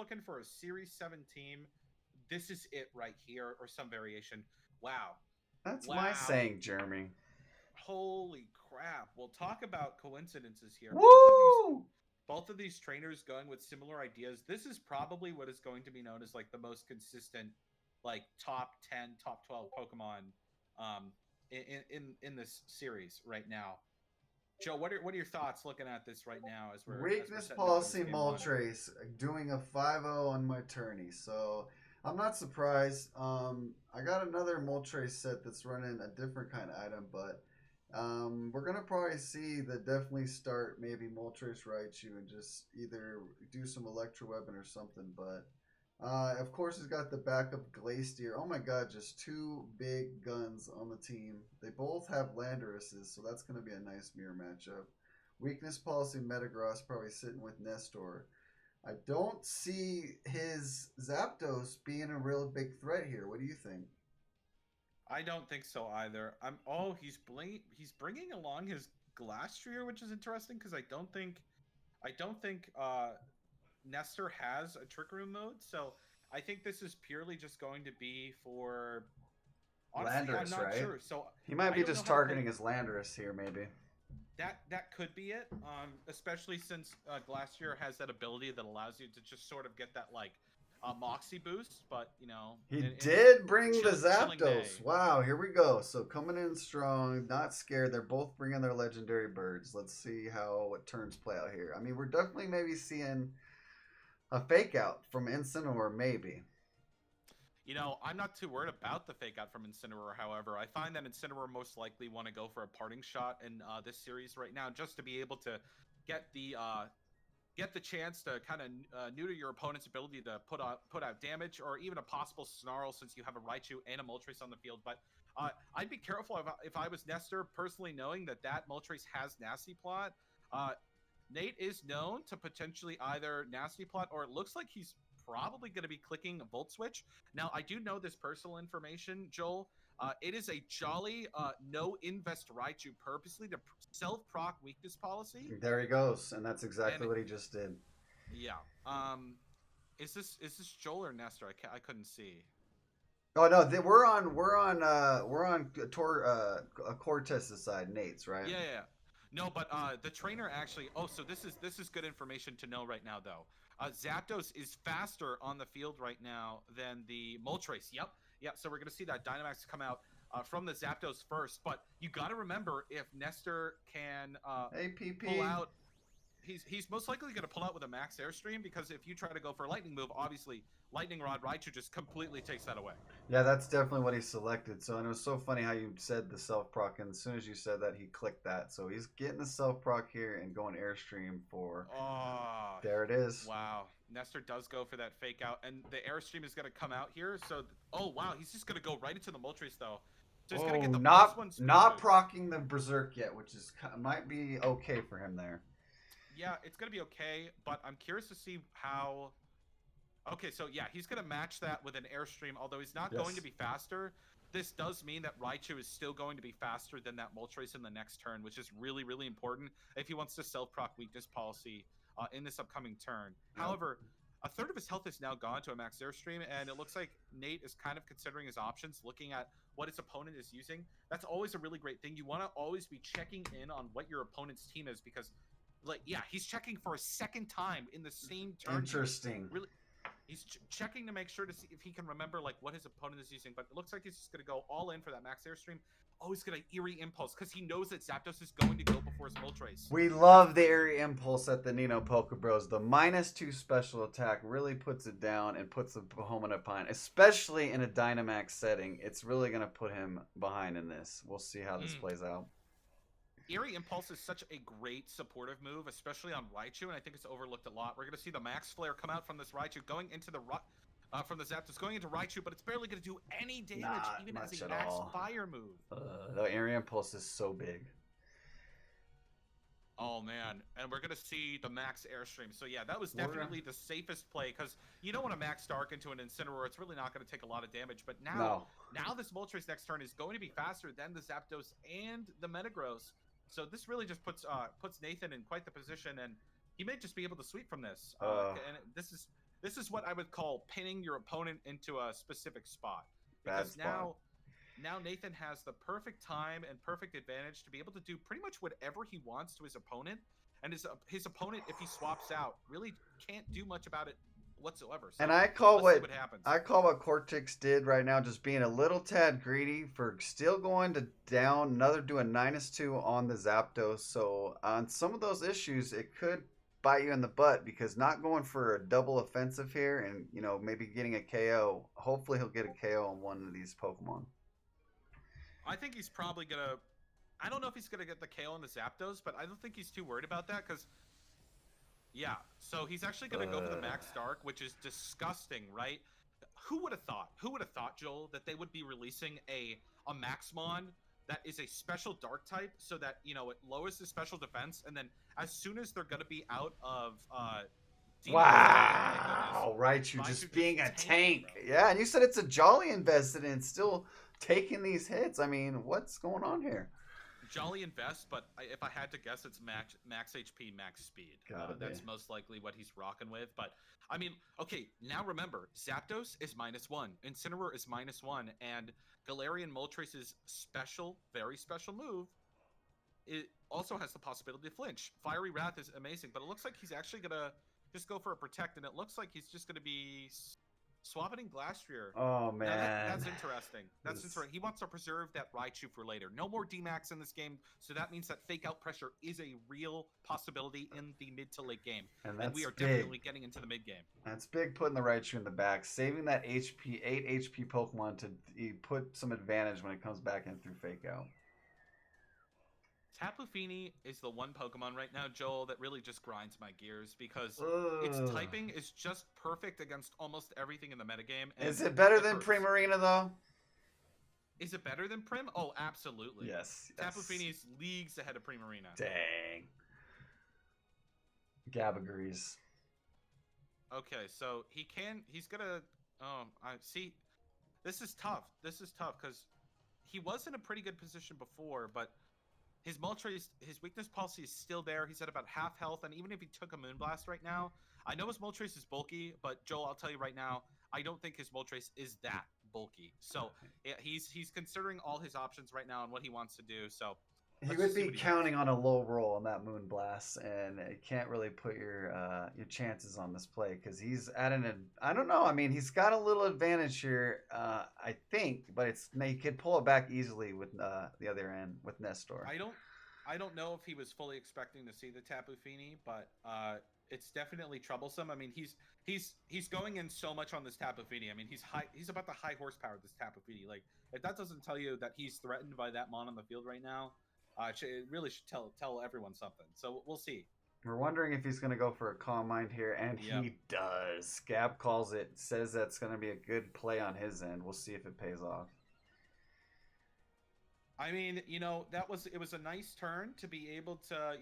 looking for a Series 7 team, this is it right here, or some variation. Wow. That's my Wow. saying, Jeremy. Holy crap. We'll talk about coincidences here. Woo! Both of these trainers going with similar ideas. This is probably what is going to be known as like the most consistent, like top 10, top 12 Pokemon um, in this series right now. Joe, what are your thoughts looking at this right now as we're Weakness setting up for this policy game one? Moltres doing a 5-0 on my tourney. So I'm not surprised. I got another Moltres set that's running a different kind of item, but we're gonna probably see the definitely start maybe Moltres Raichu and just either do some Electro Weapon or something. But of course, he's got the backup Glacier. Oh my God, just two big guns on the team. They both have Landorus's, so that's going to be a nice mirror matchup. Weakness policy Metagross probably sitting with Nestor. I don't see his Zapdos being a real big threat here. What do you think? I don't think so either. He's bringing along his Glastrier, which is interesting because I don't think Nestor has a Trick Room mode, so I think this is purely just going to be for. Honestly, I'm Landorus, not right? sure. So He might I be don't know just how to play. targeting his Landorus here, maybe. That could be it. Especially since Glacier has that ability that allows you to just sort of get that like Moxie boost, but He in this did bring the chilling day. Zapdos. Wow, here we go. So coming in strong, not scared. They're both bringing their legendary birds. Let's see how what turns play out here. I mean, we're definitely maybe seeing a fake out from Incineroar, maybe. I'm not too worried about the fake out from Incineroar, however. I find that Incineroar most likely want to go for a parting shot in this series right now just to be able to get the chance to kind of neuter your opponent's ability to put out damage or even a possible snarl since you have a Raichu and a Moltres on the field. But I'd be careful if I was Nestor, personally knowing that Moltres has Nasty Plot. Nate is known to potentially either Nasty Plot or it looks like he's probably going to be clicking a Volt Switch. Now, I do know this personal information, Joel. It is a jolly no invest Raichu purposely to self-proc weakness policy. There he goes, and that's And exactly what he just did. yeah, is this Joel or Nestor? I couldn't see. Oh no, we're on Cortez's side, Nate's right. Yeah, yeah, yeah. No, but the trainer actually. Oh, so this is good information to know right now, though. Zapdos is faster on the field right now than the Moltres. Yep, yep. So we're gonna see that Dynamax come out from the Zapdos first. But you got to remember if Nestor can pull APP. out. He's most likely going to pull out with a max airstream because if you try to go for a lightning move, obviously lightning rod Raichu just completely takes that away. Yeah, that's definitely what he selected. So, and it was so funny how you said the self proc, and as soon as you said that, he clicked that. So he's getting the self proc here and going airstream for. Oh, There it is. wow. Nestor does go for that fake out, and the airstream is going to come out here. So, oh wow, he's just going to go right into the Moltres though. So he's going to get Oh, the not +1 speed not boost. procking the berserk yet, which is might be okay for him there. Yeah, it's going to be okay, but I'm curious to see how. Okay, so yeah, he's going to match that with an airstream, although he's not going Yes. to be faster. This does mean that Raichu is still going to be faster than that Moltres in the next turn, which is really, really important if he wants to self-proc weakness policy in this upcoming turn. Yep. However, a third of his health is now gone to a max airstream, and it looks like Nate is kind of considering his options, looking at what his opponent is using. That's always a really great thing. You want to always be checking in on what your opponent's team is because, like, yeah, he's checking for a second time in the same turn. Interesting. Really, he's checking to make sure to see if he can remember like what his opponent is using, but it looks like he's just going to go all in for that max airstream. Oh, he's going to Eerie Impulse because he knows that Zapdos is going to go before his Moltres. We love the Airy Impulse at the NinoPokeBros. The -2 special attack really puts it down and puts the home in a pine, especially in a Dynamax setting. It's really going to put him behind in this. We'll see how this plays out. Eerie Impulse is such a great supportive move, especially on Raichu, and I think it's overlooked a lot. We're going to see the Max Flare come out from this Raichu, going into the from the Zapdos, going into Raichu, but it's barely going to do any damage, Not even as much a at Max all. Fire move. The Airy Impulse is so big. Oh, man. And we're going to see the Max Airstream. So, yeah, that was definitely the safest play because you don't want to Max Dark into an Incineroar. It's really not going to take a lot of damage. But now this Moltres next turn is going to be faster than the Zapdos and the Metagross. So this really just puts Nathan in quite the position, and he may just be able to sweep from this. And this is what I would call pinning your opponent into a specific spot. Bad Because spot. now Nathan has the perfect time and perfect advantage to be able to do pretty much whatever he wants to his opponent, and his opponent, if he swaps out, really can't do much about it whatsoever. And So I call let's see what what happens. Cortex did right now, just being a little tad greedy for still going to down another doing -2 on the Zapdos. So on some of those issues, it could bite you in the butt because not going for a double offensive here and maybe getting a KO. Hopefully he'll get a KO on one of these Pokemon. I think he's probably gonna. I don't know if he's gonna get the KO on the Zapdos, but I don't think he's too worried about that because, yeah. So he's actually gonna go for the Max Dark, which is disgusting, right? Who would have thought? Who would have thought, Joel, that they would be releasing a Maxmon that is a special Dark type, so that it lowers the special defense, and then as soon as they're gonna be out of Wow, Raichu just being a tank. Yeah, and you said it's a Jolly invested in still taking these hits. I mean, what's going on here? Jolly invest, but if I had to guess, it's max HP, max speed. That's most likely what he's rocking with. But I mean, okay, now remember, Zapdos is -1, Incineroar is -1, and Galarian Moltres' special, very special move, it also has the possibility to flinch. Fiery Wrath is amazing, but it looks like he's actually gonna just go for a protect, and it looks like he's just gonna be swapping in Glastrier. Oh man, that's interesting. That's interesting. He wants to preserve that Raichu for later. No more DMAX in this game, so that means that fake out pressure is a real possibility in the mid to late game, and we are definitely getting into the mid game. That's big, putting the Raichu in the back, saving that 8 HP Pokemon to put some advantage when it comes back in through fake out. Tapu Fini is the one Pokemon right now, Joel, that really just grinds my gears because its typing is just perfect against almost everything in the metagame. Is it better than Primarina, though? Is it better than Prim? Oh, absolutely. Yes. Tapu Fini is leagues ahead of Primarina. Dang. Gab agrees. Okay, so he's gonna, I see, this is tough. This is tough because he was in a pretty good position before, but his Moltres, his weakness policy is still there. He's at about half health, and even if he took a Moonblast right now, I know his Moltres is bulky, but Joel, I'll tell you right now, I don't think his Moltres is that bulky. So he's considering all his options right now and what he wants to do. So he would be counting on a low roll on that Moonblast, and it can't really put your chances on this play because he's at I don't know. I mean, he's got a little advantage here, I think, but he could pull it back easily with the other end with Nestor. I don't know if he was fully expecting to see the Tapu Fini, but it's definitely troublesome. I mean, he's going in so much on this Tapu Fini. I mean, he's about the high horsepower of this Tapu Fini. Like, if that doesn't tell you that he's threatened by that mon on the field right now, it really should tell everyone something. So we'll see. We're wondering if he's going to go for a Calm Mind here, and he does. Gab calls it, says that's going to be a good play on his end. We'll see if it pays off. I mean, it was a nice turn to be able to,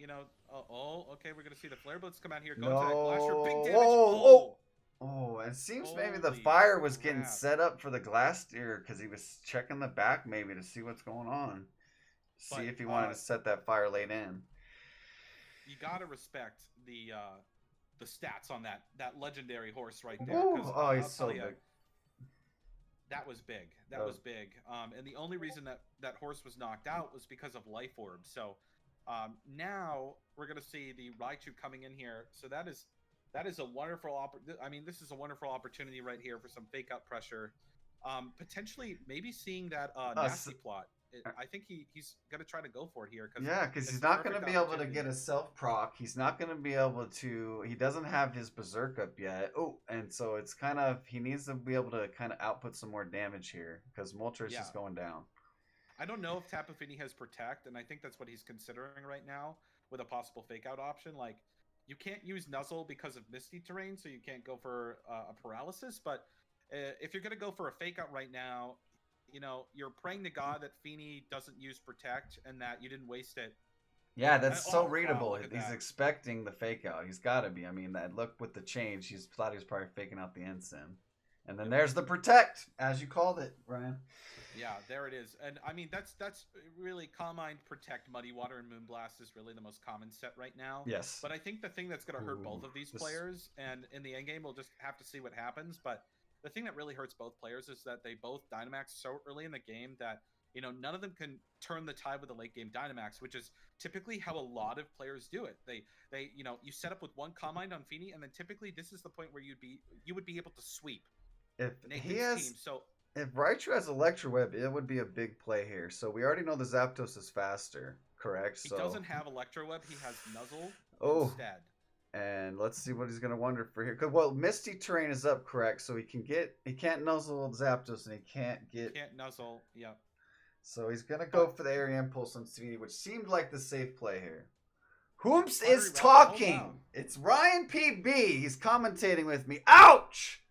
okay, we're going to see the Flare Blitz come out here. Go to that Glastrier, big damage. Oh, it seems maybe the fire was getting set up for the Glastrier because he was checking the back maybe to see what's going on. See if he wanted to set that fire late in. You gotta respect the stats on that legendary horse right there. Oh, he's so big. That was big. That was big. And the only reason that horse was knocked out was because of Life Orb. So now we're gonna see the Raichu coming in here. So that is a wonderful this is a wonderful opportunity right here for some fake out pressure. Potentially maybe seeing that nasty plot. I think he's going to try to go for it here. Because he's not going to be able to get a self-proc. He's not going to be able to... He doesn't have his Berserk up yet. Oh, and so it's kind of... He needs to be able to kind of output some more damage here because Moltres is going down. I don't know if Tapu Fini has Protect, and I think that's what he's considering right now with a possible fake-out option. Like, you can't use Nuzzle because of Misty Terrain, so you can't go for a Paralysis, but if you're going to go for a fake-out right now... you're praying to God that Fini doesn't use Protect and that you didn't waste it. Yeah, that's so readable. Wow, he's expecting the fake out. He's got to be. I mean, that look with the change, he thought he was probably faking out the Ensign. And then there's the protect, as you called it, Ryan. Yeah, there it is. And I mean, that's really Calm Mind, Protect, Muddy Water, and Moonblast is really the most common set right now. Yes. But I think the thing that's going to hurt both of these players, and in the end game, we'll just have to see what happens. But the thing that really hurts both players is that they both Dynamax so early in the game that, you know, none of them can turn the tide with a late game Dynamax, which is typically how a lot of players do it. They you know, you set up with one Calm Mind on Feeny, and then typically this is the point where you would be able to sweep if Nathan's he has team. So if Raichu has Electro Web, it would be a big play here. So we already know the Zapdos is faster, correct? he doesn't have Electro Web, he has Nuzzle instead. And let's see what he's gonna wonder for here. Cause well, Misty Terrain is up, correct? So he can't Nuzzle Zapdos, and he can't Nuzzle. Yep. So he's gonna go for the Area Impulse on Stevie, which seemed like the safe play here. Hoops is talking. Oh, wow. It's Ryan PB. He's commentating with me. Ouch!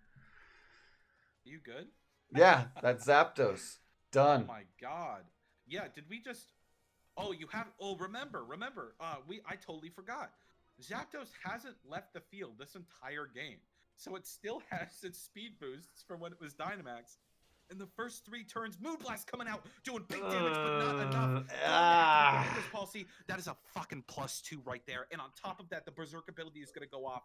You good? Yeah, that's Zapdos. Done. Oh my god. Yeah, did we just... Oh, you have... Oh, remember. I totally forgot. Zapdos hasn't left the field this entire game. So it still has its speed boosts from when it was Dynamax. In the first 3 turns, Moonblast coming out, doing big damage, but not enough. Policy, that is a fucking +2 right there. And on top of that, the Berserk ability is going to go off.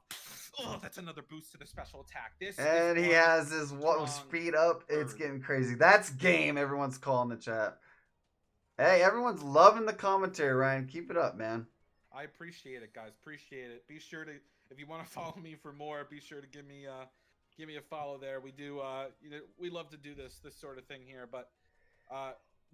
Oh, that's another boost to the special attack. And he has his speed up. It's getting crazy. That's game. Everyone's calling the chat. Hey, everyone's loving the commentary, Ryan. Keep it up, man. I appreciate it, guys. Appreciate it. Be sure to, if you want to follow me for more, be sure to give me a follow there. We do, you know, we love to do this sort of thing here. But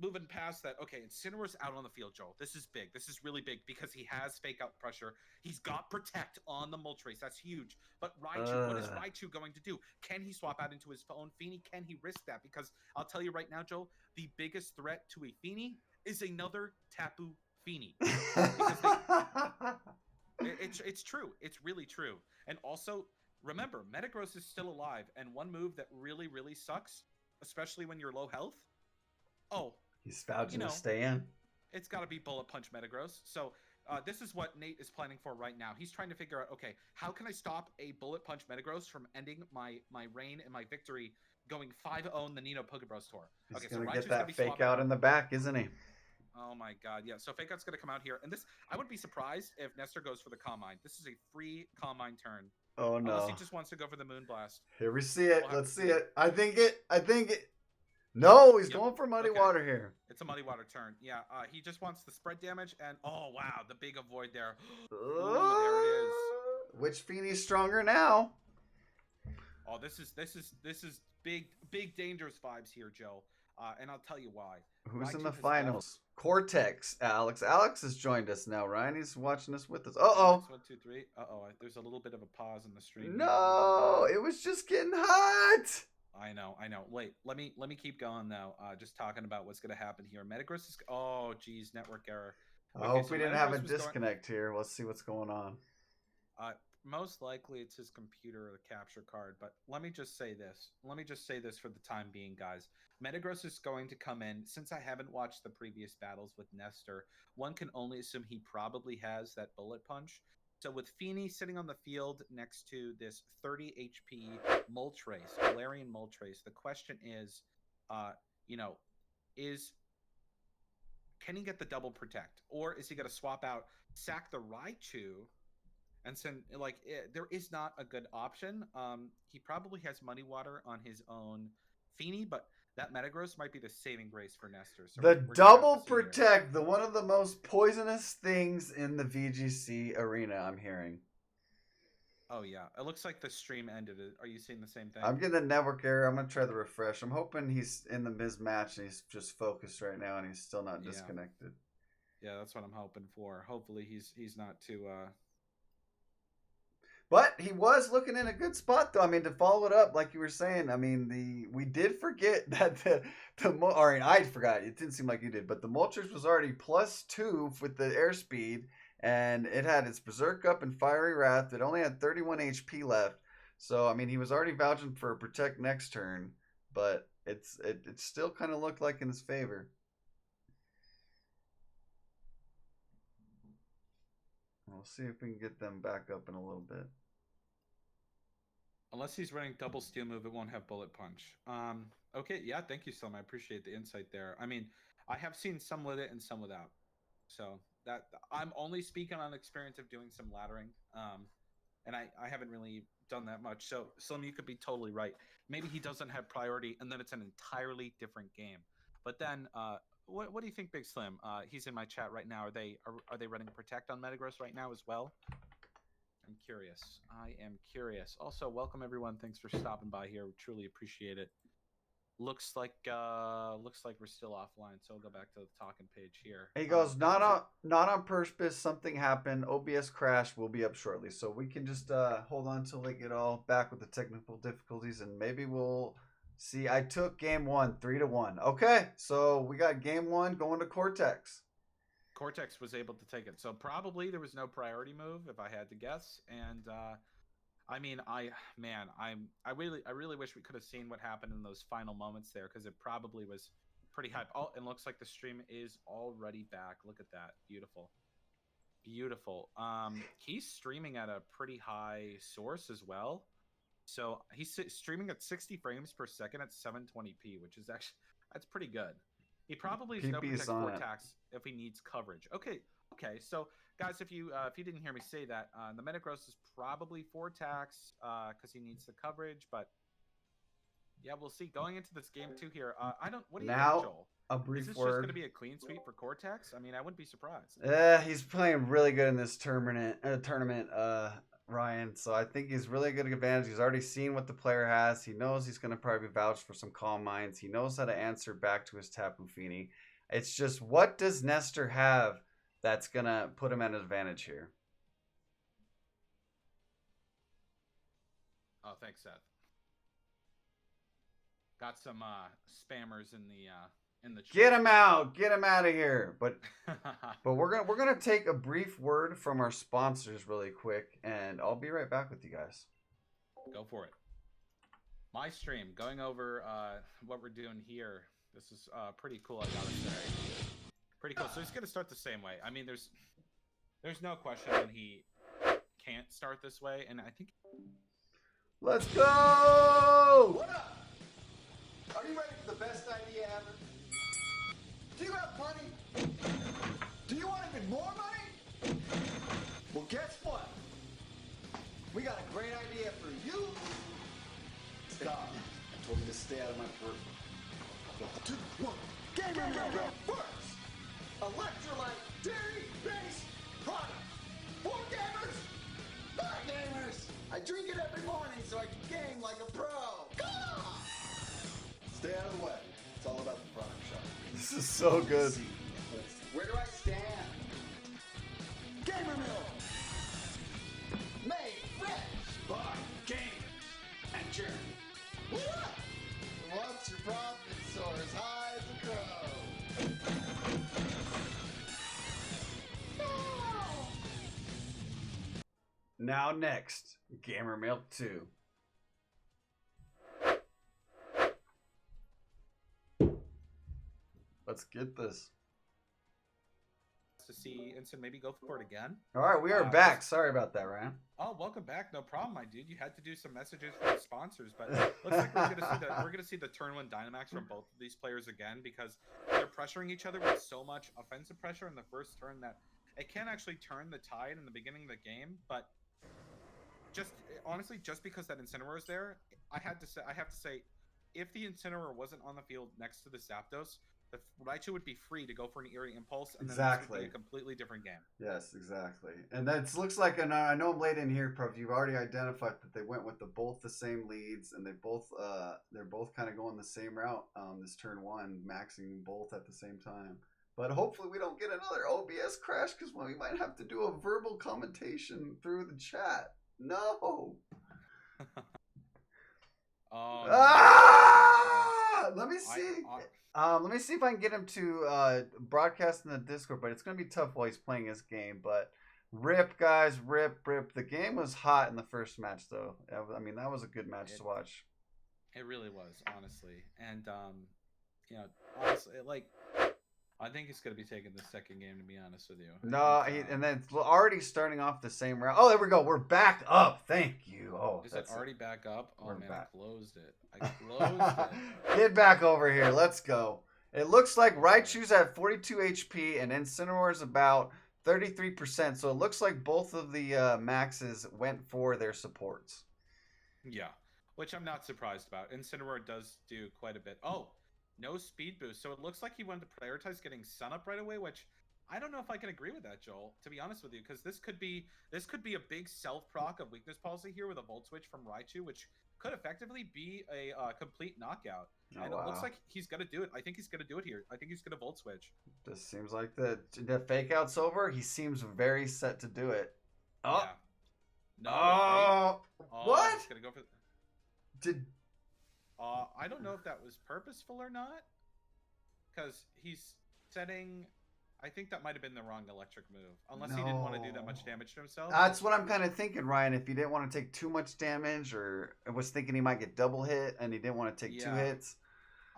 moving past that, okay, Incineroar's out on the field, Joel. This is big. This is really big because he has Fake Out pressure. He's got Protect on the Moltres. That's huge. But Raichu, what is Raichu going to do? Can he swap out into his own Feeny? Can he risk that? Because I'll tell you right now, Joel, the biggest threat to a Feeny is another Tapu Feeny. It's true. It's really true. And also, remember, Metagross is still alive, and one move that really, really sucks, especially when you're low health. Oh, he's vouching to stay in. It's got to be Bullet Punch Metagross. So this is what Nate is planning for right now. He's trying to figure out, okay, how can I stop a Bullet Punch Metagross from ending my reign and my victory going 5-0 in the NinoPokeBros tour? He's okay, going to so get that Fake Out in the back, isn't he? Oh my god, yeah. So Fake Out's going to come out here. And this, I wouldn't be surprised if Nestor goes for the Calm Mind. This is a free Calm Mind turn. Oh no. Unless he just wants to go for the Moonblast. Here we see it. Let's see it. I think it. No, he's going for Muddy Water here. It's a Muddy Water turn. Yeah, he just wants the spread damage, and oh wow, the big avoid there. Ooh, there it is. Which Feeny's stronger now? Oh, this is big dangerous vibes here, Joe. And I'll tell you why. Who's in the finals? Cortex, Alex. Alex has joined us now, Ryan. He's watching us with us. Uh-oh. 1, 2, 3. Uh-oh. There's a little bit of a pause in the stream. No, it was just getting hot. I know. Wait, let me keep going though. Just talking about what's gonna happen here. Metagross is geez, network error. Okay, I hope we didn't have a disconnect here. Let's see what's going on. Most likely it's his computer or the capture card, but let me just say this. For the time being, guys. Metagross is going to come in. Since I haven't watched the previous battles with Nestor, one can only assume he probably has that Bullet Punch. So with Feeny sitting on the field next to this 30 HP Moltres, Galarian Moltres, the question is, can he get the double Protect? Or is he going to swap out, sack the Raichu, and send, there is not a good option. He probably has Muddy Water on his own Feeny, but that Metagross might be the saving grace for Nestor. So the double Protect, one of the most poisonous things in the VGC arena, I'm hearing. Oh, yeah. It looks like the stream ended. Are you seeing the same thing? I'm getting a network error. I'm going to try the refresh. I'm hoping he's in the mismatch and he's just focused right now and he's still not disconnected. Yeah, that's what I'm hoping for. Hopefully he's not too... But he was looking in a good spot, though. I mean, to follow it up, like you were saying, I mean, we did forget that I forgot. It didn't seem like you did, but the Moltres was already +2 with the airspeed, and it had its Berserk up and Fiery Wrath. It only had 31 HP left, so I mean, he was already vouching for a Protect next turn, but it still kind of looked like in his favor. We'll see if we can get them back up in a little bit. Unless he's running double steel move, it won't have bullet punch. Okay, yeah, thank you, Slim. I appreciate the insight there. I mean, I have seen some with it and some without. So that I'm only speaking on experience of doing some laddering. And I haven't really done that much. So Slim, you could be totally right. Maybe he doesn't have priority, and then it's an entirely different game. But then, what do you think, Big Slim? He's in my chat right now. Are they running Protect on Metagross right now as well? I'm curious. I am curious. Also, welcome everyone. Thanks for stopping by here. We truly appreciate it. Looks like we're still offline, so we'll go back to the talking page here. He goes, not on purpose. Something happened. OBS crashed. We'll be up shortly, so we can just hold on till they get all back with the technical difficulties, and maybe we'll see. I took game 1, 3-1. Okay, so we got game 1 going to Cortex. Cortex was able to take it, so probably there was no priority move, if I had to guess. And I mean, I really wish we could have seen what happened in those final moments there, because it probably was pretty hype. Oh, and looks like the stream is already back. Look at that, beautiful, beautiful. He's streaming at a pretty high source as well, so he's streaming at 60 frames per second at 720p, which is actually that's pretty good. He probably is no protect 4 tax if he needs coverage. Okay. So guys, if you didn't hear me say that, the Metagross is probably 4 tax because he needs the coverage. But yeah, we'll see. Going into this game 2 here, I don't. What do you think, Joel? A brief is this word. just going to be a clean sweep for Cortex? I mean, I wouldn't be surprised. He's playing really good in this tournament. Ryan, so I think he's really good advantage. He's already seen what the player has. He knows he's going to probably vouch for some calm minds. He knows how to answer back to his Tapu Fini. It's just, what does Nestor have that's going to put him at an advantage here? Oh, thanks, Seth. Got some spammers in the chat. Get him out of here. But we're gonna take a brief word from our sponsors really quick, and I'll be right back with you guys. Go for it. My stream, going over what we're doing here. This is pretty cool, I gotta say. Pretty cool. So he's gonna start the same way. I mean, there's no question that he can't start this way, and I think. Let's go! What up? Are you ready for the best idea ever? Do you have money? Do you want even more money? Well, guess what? We got a great idea for you. Stop. I told you to stay out of my peripheral. 2, 1. Gamer first. Electrolyte dairy-based product. For gamers. By gamers. I drink it every morning so I can game like a pro. Stay out of the way. It's all about the product shop. This is so good. Where do I stand? Gamer Mill! Made fresh by gamers and Jeremy. What up? Once your profit soar as high as a crow. No! Now next, Gamer Milk 2. Let's get this. To see Instant maybe go for it again. All right, we are back. Sorry about that, Ryan. Oh, welcome back. No problem, my dude. You had to do some messages for the sponsors, but looks like we're gonna see the turn 1 Dynamax from both of these players again, because they're pressuring each other with so much offensive pressure in the first turn that it can actually turn the tide in the beginning of the game. But just honestly, just because that Incineroar is there, I have to say, if the Incineroar wasn't on the field next to the Zapdos, the Raichu would be free to go for an Eerie Impulse, and then this would be a completely different game. Yes, exactly. And that looks like, and I know I'm late in here, Prof. You've already identified that they went with both the same leads, and they're both kind of going the same route. This turn 1, maxing both at the same time. But hopefully we don't get another OBS crash, because we might have to do a verbal commentation through the chat. No. Let me see. Let me see if I can get him to broadcast in the Discord, but it's going to be tough while he's playing his game. But rip, guys, rip. The game was hot in the first match, though. I mean, that was a good match to watch. It really was, honestly. And, honestly, I think he's going to be taking the second game, to be honest with you. No, and then it's already starting off the same round. Oh, there we go. We're back up. Thank you. Oh, is it already back up? Oh, We're man, back. I closed it. I closed it. Get back over here. Let's go. It looks like Raichu's at 42 HP and Incineroar's about 33%. So it looks like both of the maxes went for their supports. Yeah, which I'm not surprised about. Incineroar does do quite a bit. Oh, no speed boost. So it looks like he wanted to prioritize getting Sun Up right away, which I don't know if I can agree with that, Joel, to be honest with you, because this could be a big self-proc of weakness policy here with a Volt Switch from Raichu, which could effectively be a complete knockout. Oh, and wow. It looks like he's going to do it. I think he's going to do it here. I think he's going to Volt Switch. Just seems like the fake out's over. He seems very set to do it. Oh. Yeah. No. Oh. What? He's going to go for... Did... I don't know if that was purposeful or not, because he's setting... I think that might have been the wrong electric move, unless he didn't want to do that much damage to himself. That's what I'm kind of thinking, Ryan. If he didn't want to take too much damage, or was thinking he might get double hit, and he didn't want to take 2 hits.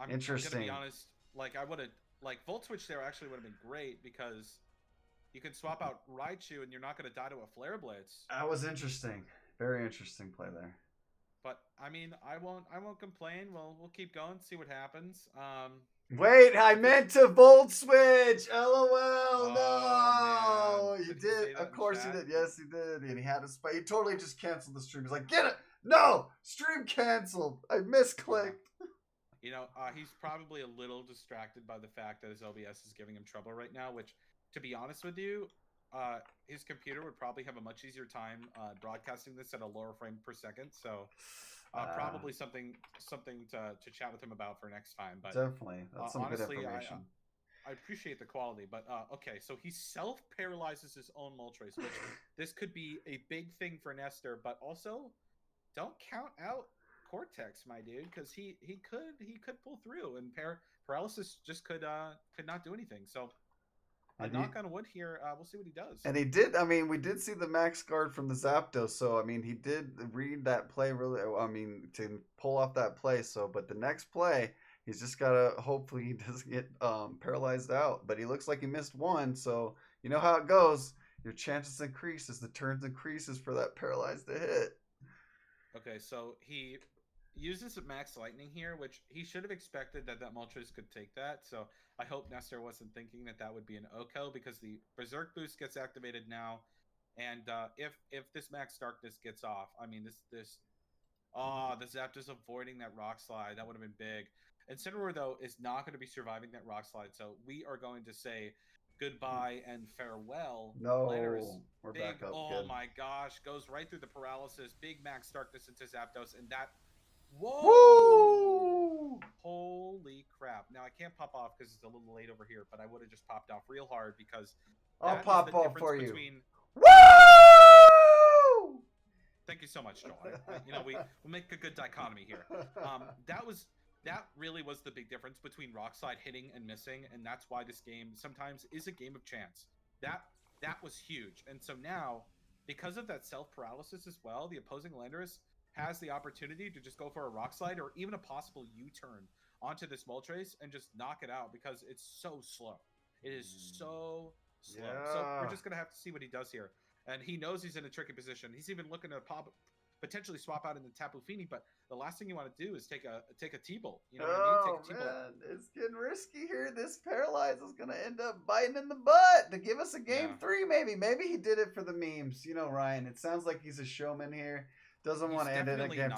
Interesting. I'm gonna be honest. Like, I would have... Like, Volt Switch there actually would have been great, because you can swap out Raichu, and you're not going to die to a Flare Blitz. That was interesting. Very interesting play there. But I mean, I won't complain. We'll keep going, see what happens. Wait, I meant to Volt Switch. LOL. No, man. you Did he did. say that Of in course chat? he did. Yes, he did. And he had a spike. He totally just canceled the stream. He's like, get it. No, stream canceled. I misclicked. You know, he's probably a little distracted by the fact that his OBS is giving him trouble right now. Which, to be honest with you, his computer would probably have a much easier time broadcasting this at a lower frame per second. So. Probably something to chat with him about for next time. But definitely, that's some honestly, good information. I appreciate the quality, but okay. So he self paralyzes his own Moltres, which this could be a big thing for Nestor. But also, don't count out Cortex, my dude, because he could pull through, and paralysis just could not do anything. So. Knock on wood here. We'll see what he does. And he did. I mean, we did see the max guard from the Zapdos. So, I mean, he did read that play really. I mean, to pull off that play. So, but the next play, he's just got to hopefully he doesn't get paralyzed out. But he looks like he missed one. So, you know how it goes. Your chances increase as the turns increases for that paralyzed to hit. Okay, so he uses a max lightning here, which he should have expected that Moltres could take that. So I hope Nestor wasn't thinking that would be an OHKO, because the Berserk boost gets activated now, and if this max darkness gets off, I mean the Zapdos avoiding that rock slide, that would have been big. Incineroar though is not going to be surviving that rock slide, so we are going to say goodbye and farewell. No, we're back up. Oh good. My gosh, goes right through the paralysis, big max darkness into Zapdos, and that. Whoa! Woo! Holy crap. Now, I can't pop off because it's a little late over here, but I would have just popped off real hard because I'll pop off for you. Woo! Thank you so much, Joel. You know, we'll make a good dichotomy here. That really was the big difference between Rockslide hitting and missing, and that's why this game sometimes is a game of chance. That was huge. And so now, because of that self-paralysis as well, the opposing Landorus has the opportunity to just go for a rock slide or even a possible U-turn onto this Moltres and just knock it out because it's so slow. It is so slow. Yeah. So we're just going to have to see what he does here. And he knows he's in a tricky position. He's even looking to potentially swap out into Tapu Fini, but the last thing you want to do is take a T-Bolt. You know what I mean? Take a T-Bolt. Man, it's getting risky here. This Paralyze is going to end up biting in the butt to give us a game 3 maybe. Maybe he did it for the memes. You know, Ryan, it sounds like he's a showman here. Doesn't want to end it again.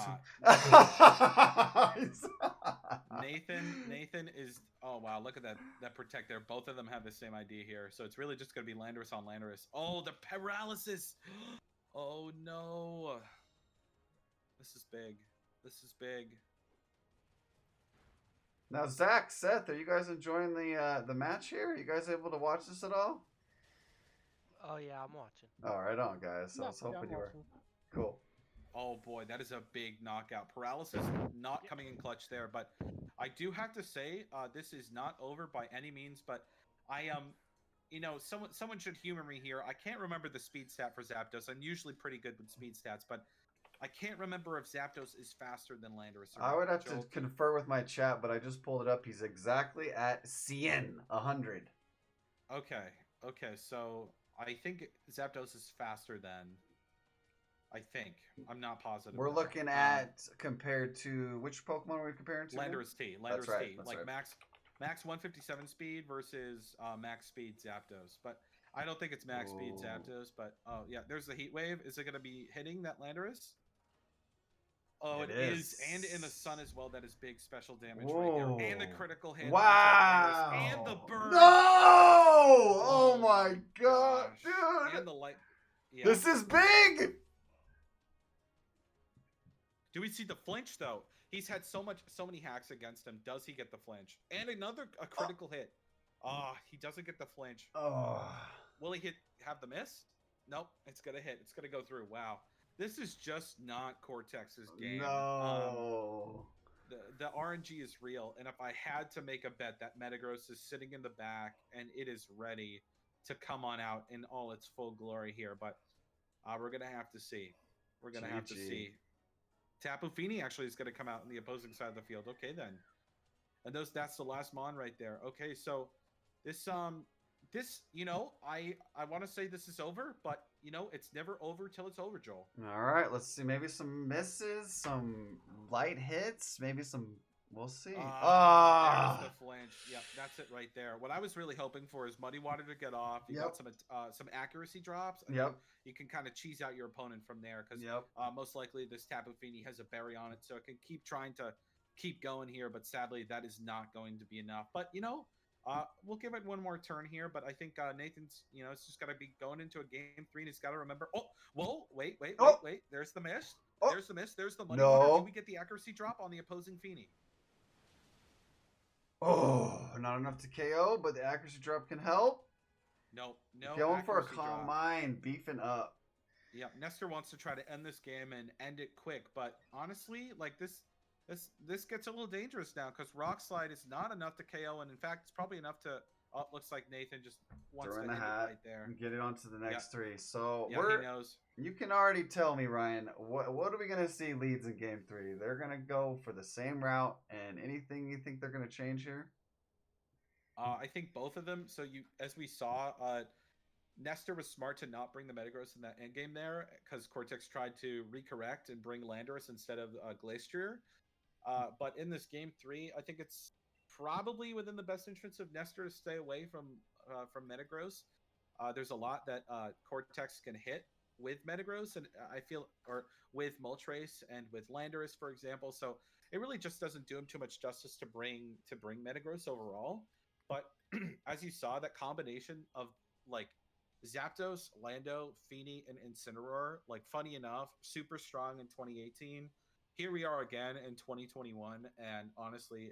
Nathan is. Oh wow! Look at that protect there. Both of them have the same ID here, so it's really just gonna be Landorus on Landorus. Oh, the paralysis! Oh no! This is big. This is big. Now, Zach, Seth, are you guys enjoying the match here? Are you guys able to watch this at all? Oh yeah, I'm watching. All right, on guys. So I was hoping you were. Cool. Oh boy, that is a big knockout. Paralysis not coming in clutch there, but I do have to say this is not over by any means. But I you know, someone should humor me here. I can't remember the speed stat for Zapdos. I'm usually pretty good with speed stats, but I can't remember if Zapdos is faster than Landorus. I would have to confer with my chat, but I just pulled it up. He's exactly at 100. Okay, so I think Zapdos is faster than. I think. I'm not positive. We're though. looking at compared to which Pokemon are we comparing to? again? Landorus T. That's Landorus right. T. That's Like right. max 157 speed versus max speed Zapdos. But I don't think it's max speed Ooh. Zapdos. But oh yeah, there's the Heat Wave. Is it gonna be hitting that Landorus? Oh, it is. And in the sun as well. That is big special damage right there. And the critical hit. onto Wow. Landorus. And the burn. No! Oh my god, gosh. dude. And the light. Yeah. This is big. Do we see the flinch though? He's had so many hacks against him. Does he get the flinch? And a critical hit. Ah, he doesn't get the flinch. Oh. Will he have the miss? Nope. It's gonna hit. It's gonna go through. Wow. This is just not Cortex's game. No. The RNG is real, and if I had to make a bet, that Metagross is sitting in the back and it is ready to come on out in all its full glory here. But we're gonna have to see. We're gonna have to see. Tapu Fini actually is going to come out on the opposing side of the field. Okay, then. And that's the last Mon right there. Okay, so this you know, I want to say this is over, but you know, it's never over till it's over, Joel. All right, let's see. Maybe some misses, some light hits, maybe some. We'll see. There's the flinch. Yep, that's it right there. What I was really hoping for is Muddy Water to get off. You got some accuracy drops. And you can kind of cheese out your opponent from there because most likely this Tapu Fini has a berry on it, so it can keep trying to keep going here. But sadly, that is not going to be enough. But you know, we'll give it one more turn here. But I think Nathan's, you know, it's just got to be going into a game 3, and he's got to remember. Oh, whoa, wait. There's the miss. There's the miss. There's the Muddy Water. Do we get the accuracy drop on the opposing Fini? Oh, not enough to KO, but the accuracy drop can help. No. Going for a calm mind, beefing up. Yeah, Nestor wants to try to end this game and end it quick, but honestly, like this gets a little dangerous now because Rock Slide is not enough to KO, and in fact, it's probably enough to. Oh, looks like Nathan just wants to end it right there and get it on to the next 3. So he knows. You can already tell me, Ryan, what are we gonna see leads in game 3? They're gonna go for the same route, and anything you think they're gonna change here? I think both of them. So as we saw, Nestor was smart to not bring the Metagross in that endgame there because Cortex tried to recorrect and bring Landorus instead of Glastrier. But in this game 3, I think it's probably within the best interest of Nestor to stay away from Metagross. There's a lot that Cortex can hit with Metagross, and I feel, or with Moltres and with Landorus, for example. So it really just doesn't do him too much justice to bring Metagross overall. But as you saw, that combination of like Zapdos, Lando, Fini, and Incineroar, like funny enough, super strong in 2018. Here we are again in 2021, and honestly,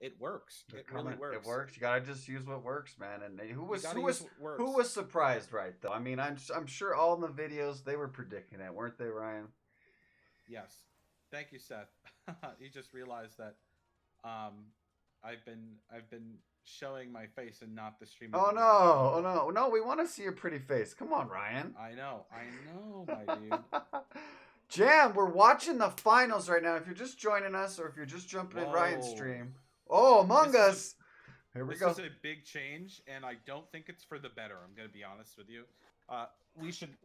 it works. It really works. It works. You gotta just use what works, man. And who was surprised, right? Though I mean, I'm sure all in the videos they were predicting it, weren't they, Ryan? Yes. Thank you, Seth. You just realized that I've been showing my face and not the stream. Oh no! We want to see your pretty face. Come on, Ryan. I know, my dude. Jam, we're watching the finals right now. If you're just joining us, or if you're just jumping in Ryan's stream, Among Us. Here we go. This is a big change, and I don't think it's for the better. I'm gonna be honest with you. We should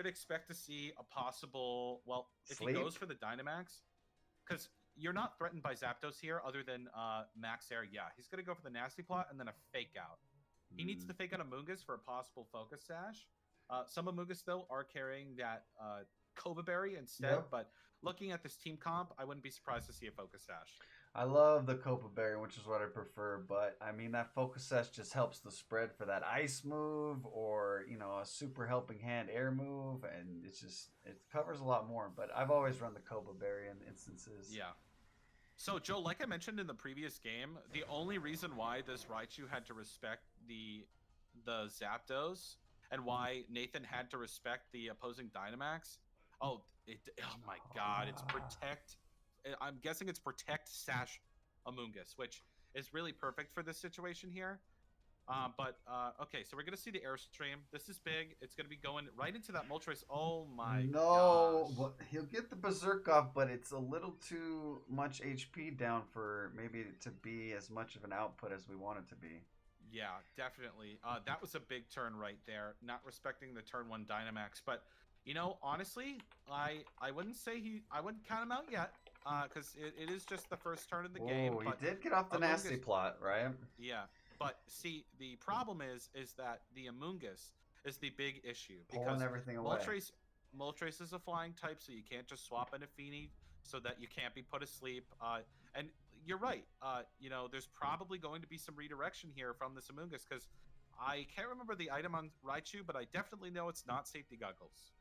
expect to see a possible. Well, if he goes for the Dynamax, because you're not threatened by Zapdos here, other than Max Air. Yeah, he's gonna go for the Nasty Plot and then a Fake Out. He needs to fake out Amoonguss for a possible Focus Sash. Some Amoonguss, though, are carrying that Cova Berry instead, but looking at this team comp, I wouldn't be surprised to see a Focus Sash. I love the Cova Berry, which is what I prefer, but I mean, that Focus Sash just helps the spread for that Ice move or, you know, a Super Helping Hand Air move, and it covers a lot more, but I've always run the Cova Berry in instances. Yeah. So, Joe, like I mentioned in the previous game, the only reason why this Raichu had to respect the Zapdos and why Nathan had to respect the opposing Dynamax. Oh my God! It's Protect. I'm guessing it's Protect Sash Amoonguss, which is really perfect for this situation here. Okay, so we're gonna see the Airstream. This is big. It's gonna be going right into that Moltres. Oh my gosh. No, he'll get the Berserk off, but it's a little too much HP down for maybe to be as much of an output as we want it to be. Yeah, definitely. That was a big turn right there. Not respecting the turn 1 Dynamax, but you know, honestly, I wouldn't say I wouldn't count him out yet, because it is just the first turn of the game. Oh, he But did get off the nasty Amoonguss, plot, right? yeah. But see, the problem is that the Amoonguss is the big issue Pulling because everything away. Moltres is a flying type, so you can't just swap in a Feeny so that you can't be put asleep. And you're right. You know, there's probably going to be some redirection here from this Amoonguss because I can't remember the item on Raichu, but I definitely know it's not safety goggles.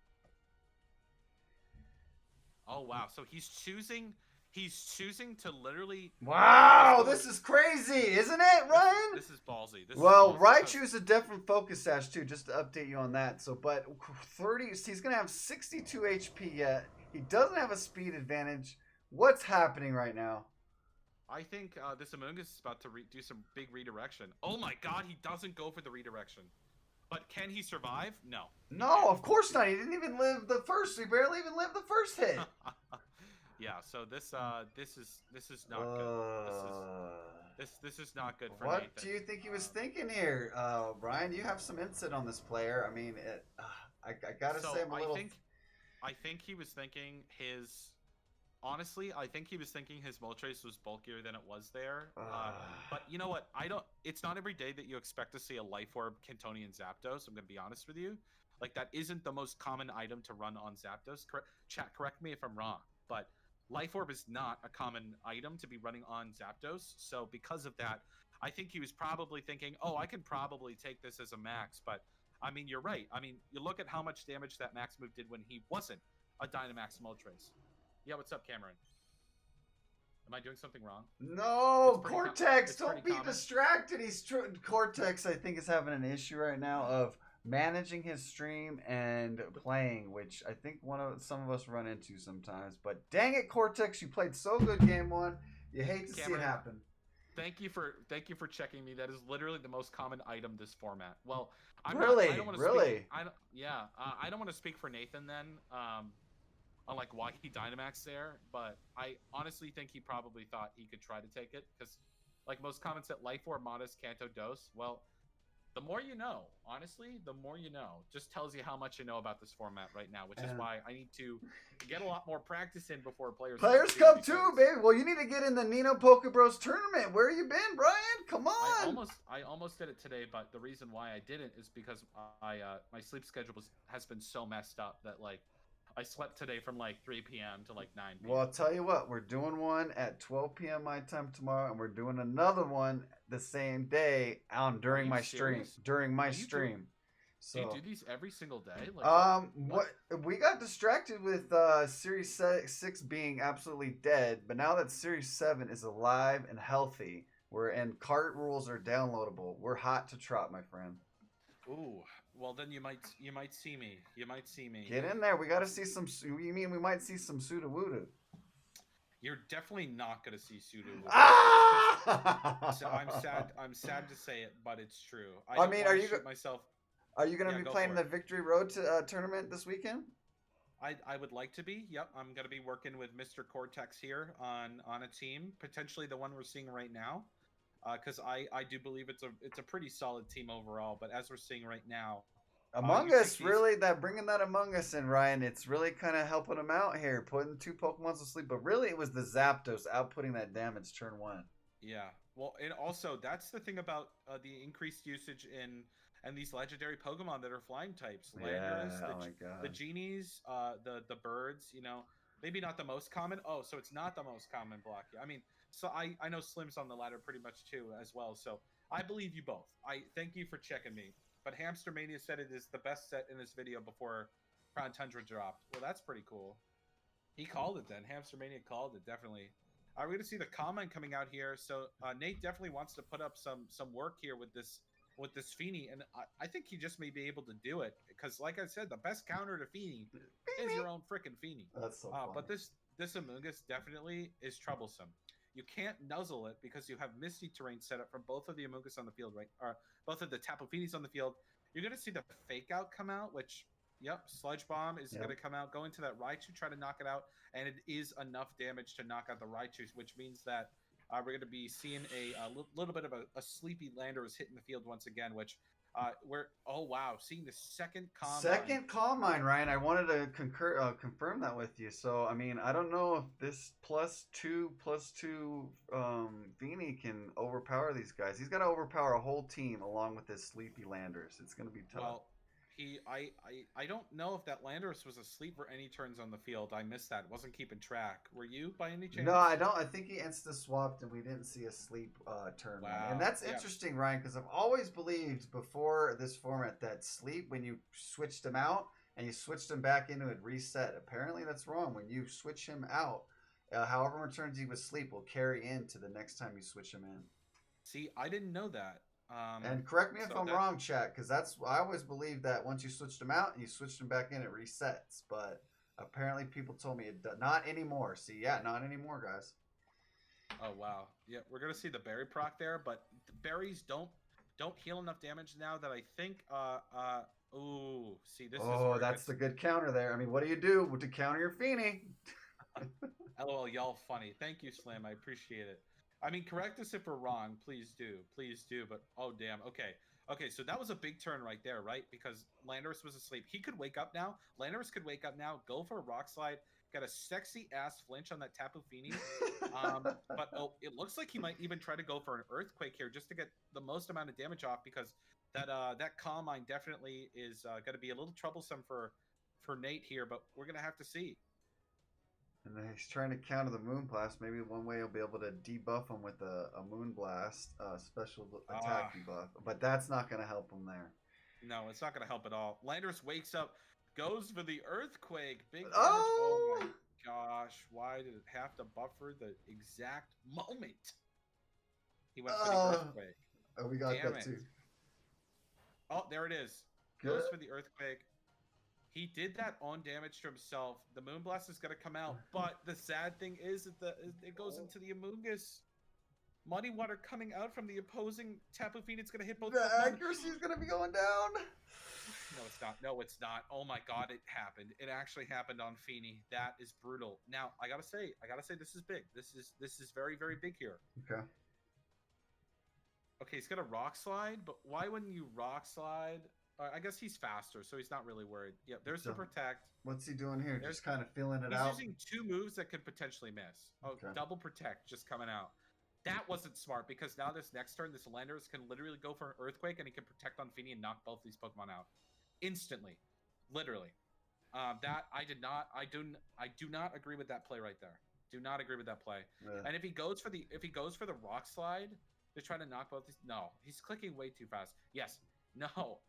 Oh wow! So he's choosing to literally. Wow, this is crazy, isn't it, Ryan? This is ballsy. Well, is ballsy. Raichu's a different focus sash too, just to update you on that. So, but 30, he's gonna have 62 HP yet. He doesn't have a speed advantage. What's happening right now? I think this Amoonguss is about to do some big redirection. Oh my god, he doesn't go for the redirection. But can he survive? No. No, of course not. He didn't even live the first. He barely even lived the first hit. Yeah, so this is not good. This is not good for What Nathan. do you think he was thinking here, Brian? You have some insight on this player. I mean, I gotta say, I'm a little. I think he was thinking his. Honestly, I think he was thinking his Moltres was bulkier than it was there. But you know what? It's not every day that you expect to see a Life Orb, Cantonian Zapdos. I'm going to be honest with you. Like, that isn't the most common item to run on Zapdos. Chat, correct me if I'm wrong. But Life Orb is not a common item to be running on Zapdos. So because of that, I think he was probably thinking, oh, I can probably take this as a max. But, I mean, you're right. I mean, you look at how much damage that max move did when he wasn't a Dynamax Moltres. Yeah, what's up, Cameron? Am I doing something wrong? No, Cortex, don't be distracted. Cortex, I think, is having an issue right now of managing his stream and playing, which I think some of us run into sometimes. But dang it, Cortex, you played so good game 1. You hate to see it happen. Thank you for checking me. That is literally the most common item this format. Well, I don't want to speak for Nathan then. On like why he Dynamax there, but I honestly think he probably thought he could try to take it because, like most comments at Life Orb, Modest, Kanto, Dose. Well, the more you know, honestly, the more you know, just tells you how much you know about this format right now, which is why I need to get a lot more practice in before players come too, baby. Well, you need to get in the NinoPokeBros tournament. Where you been, Brian? Come on. I almost did it today, but the reason why I didn't is because my sleep schedule has been so messed up that like. I slept today from like 3 p.m. to like 9 p.m. Well, I'll tell you what. We're doing one at 12 p.m. my time tomorrow, and we're doing another one the same day during my stream. So, do you do these every single day? Like, what we got distracted with Series 6 being absolutely dead, but now that Series 7 is alive and healthy, and cart rules are downloadable, we're hot to trot, my friend. Ooh. Well, then you might see me. You might see me. Get in there. We got to see some. You mean we might see some Sudowoodo? You're definitely not going to see Sudowoodo. Ah! So I'm sad to say it, but it's true. I mean, are you myself? Are you going to be playing the Victory Road tournament this weekend? I would like to be. Yep, I'm going to be working with Mr. Cortex here on a team, potentially the one we're seeing right now. Because I do believe it's a pretty solid team overall, but as we're seeing right now, Among Us really bringing that Among Us in, Ryan, it's really kind of helping him out here, putting 2 Pokemon to sleep. But really, it was the Zapdos outputting that damage turn 1. Yeah, well, and also that's the thing about the increased usage and these legendary Pokemon that are flying types. Landorus, the Genies, the birds. You know, maybe not the most common. Oh, so it's not the most common Blocky. I mean. So I know Slim's on the ladder pretty much too as well. So I believe you both. I thank you for checking me. But Hamster Mania said it is the best set in this video before Crown Tundra dropped. Well, that's pretty cool. He called it then. Hamster Mania called it, definitely. We're going to see the comment coming out here. So Nate definitely wants to put up some work here with this Feeny, and I think he just may be able to do it because, like I said, the best counter to Feeny is your own freaking Feeny. That's so funny. But this Amoonguss definitely is troublesome. You can't nuzzle it because you have Misty Terrain set up for both of the Amoonguss on the field, right? Or both of the Tapu Finis on the field. You're going to see the Fake Out come out, which, yep, Sludge Bomb is going to come out, go into that Raichu, try to knock it out, and it is enough damage to knock out the Raichu, which means that we're going to be seeing a little bit of a sleepy Landorus hitting the field once again, which oh wow, seeing the second combine. Second combine, Ryan. I wanted to confirm that with you. So, I mean, I don't know if this +2 Feeney can overpower these guys. He's got to overpower a whole team along with his sleepy Landers. It's going to be tough. Well, I don't know if that Landorus was asleep for any turns on the field. I missed that. Wasn't keeping track. Were you by any chance? No, I don't. I think he insta swapped and we didn't see a sleep turn. Wow. And that's interesting, Ryan, because I've always believed before this format that sleep, when you switched him out and you switched him back into it, reset. Apparently that's wrong. When you switch him out, however many turns he was sleep will carry into the next time you switch him in. See, I didn't know that. And correct me if I'm wrong, chat, because I always believed that once you switched them out and you switched them back in, it resets. But apparently people told me it does. Not anymore. See, yeah, not anymore, guys. Oh wow, yeah, we're gonna see the berry proc there, but the berries don't heal enough damage now that I think. Ooh, see this. Oh, that's the good counter there. I mean, what do you do to counter your Feeney? LOL, y'all funny. Thank you, Slim. I appreciate it. I mean, correct us if we're wrong. Please do. Please do. But, oh, damn. Okay, so that was a big turn right there, right? Because Landorus was asleep. He could wake up now. Landorus could wake up now, go for a rock slide, got a sexy-ass flinch on that Tapu Fini. But it looks like he might even try to go for an Earthquake here just to get the most amount of damage off because that Calm Mind definitely is going to be a little troublesome for Nate here, but we're going to have to see. And then he's trying to counter the Moonblast. Maybe one way he'll be able to debuff him with a Moonblast special attack debuff. But that's not going to help him there. No, it's not going to help at all. Landorus wakes up, goes for the Earthquake. Big damage. Oh! Oh my gosh. Why did it have to buffer the exact moment? He went for the Earthquake. Oh, we got Damn that it. too. Oh, there it is. Good. Goes for the Earthquake. He did that on damage to himself. The Moonblast is going to come out, but the sad thing is that it goes into the Amoonguss. Muddy Water coming out from the opposing Tapu Fini. It's going to hit both. The accuracy is going to be going down. No, it's not. No, it's not. Oh my God, it happened. It actually happened on Fini. That is brutal. Now, I gotta say, this is big. This is very, very big here. Okay. Okay, he's got a Rock Slide, but why wouldn't you Rock Slide? I guess he's faster, so he's not really worried. Yeah, there's the Protect. What's he doing here? Just kind of feeling it he's out? He's using two moves that could potentially miss. Oh, okay. Double Protect just coming out. That wasn't smart because now this next turn, this Landorus can literally go for an Earthquake and he can Protect on Fini and knock both these Pokemon out instantly, literally. That I do not agree with that play right there. Do not agree with that play. Yeah. And if he goes for the Rock Slide to try to knock both these, no, he's clicking way too fast. Yes, no.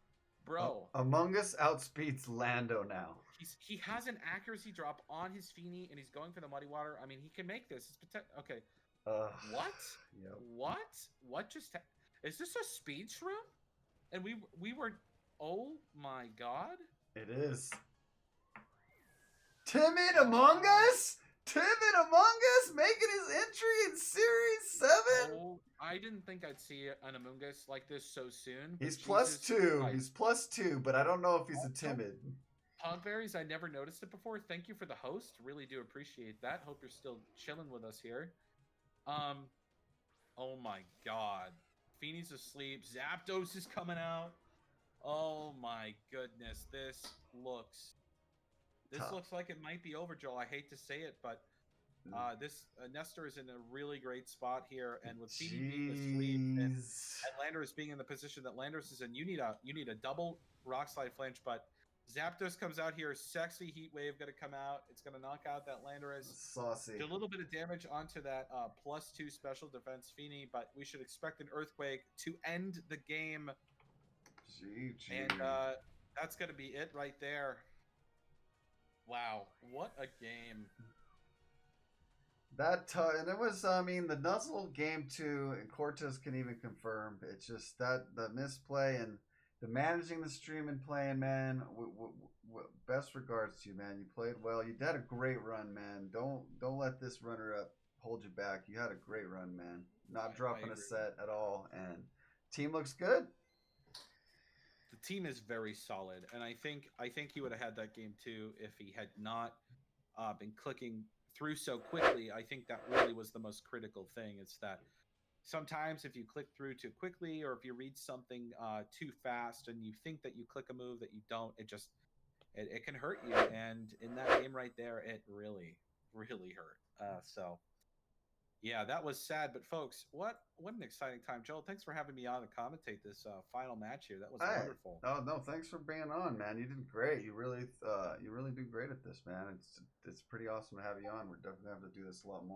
Bro, Among Us outspeeds Lando now. He has an accuracy drop on his Fini, and he's going for the Muddy Water. I mean, he can make this. Okay. What? Yep. What just? Is this a speed shroom? And we were. Oh my God! It is. Timid Among Us. Timid Among Us making his entry in Series 7. Oh, I didn't think I'd see an Among Us like this so soon. He's +2. He's +2, but I don't know if he's a Timid. Pogberries, I never noticed it before. Thank you for the host. Really do appreciate that. Hope you're still chilling with us here. Oh my God. Fini's asleep. Zapdos is coming out. Oh my goodness. This looks like it might be over, Joel. I hate to say it, but this Nestor is in a really great spot here, and with Fini being asleep and Landorus being in the position that Landorus is in, you need a double Rock Slide flinch, but Zapdos comes out here, sexy Heat Wave going to come out. It's going to knock out that Landorus. Saucy. Do a little bit of damage onto that +2 special defense Fini, but we should expect an Earthquake to end the game. GG. And that's going to be it right there. Wow, what a game. And it was, I mean, the Nuzzle game 2, and Cortez can even confirm. It's just that the misplay and the managing the stream and playing, man. Best regards to you, man. You played well. You had a great run, man. Don't let this runner-up hold you back. You had a great run, man. Not dropping a set at all, and team looks good. The team is very solid, and I think he would have had that game too if he had not been clicking through so quickly, I think that really was the most critical thing. It's that sometimes if you click through too quickly, or if you read something too fast and you think that you click a move that you don't, it can hurt you. And in that game right there, it really hurt. So yeah, that was sad. But folks, what an exciting time. Joel, thanks for having me on to commentate this final match here. That was Hey, wonderful. no, thanks for being on, man. You did great. You really do great at this, man. It's pretty awesome to have you on. We're definitely gonna have to do this a lot more.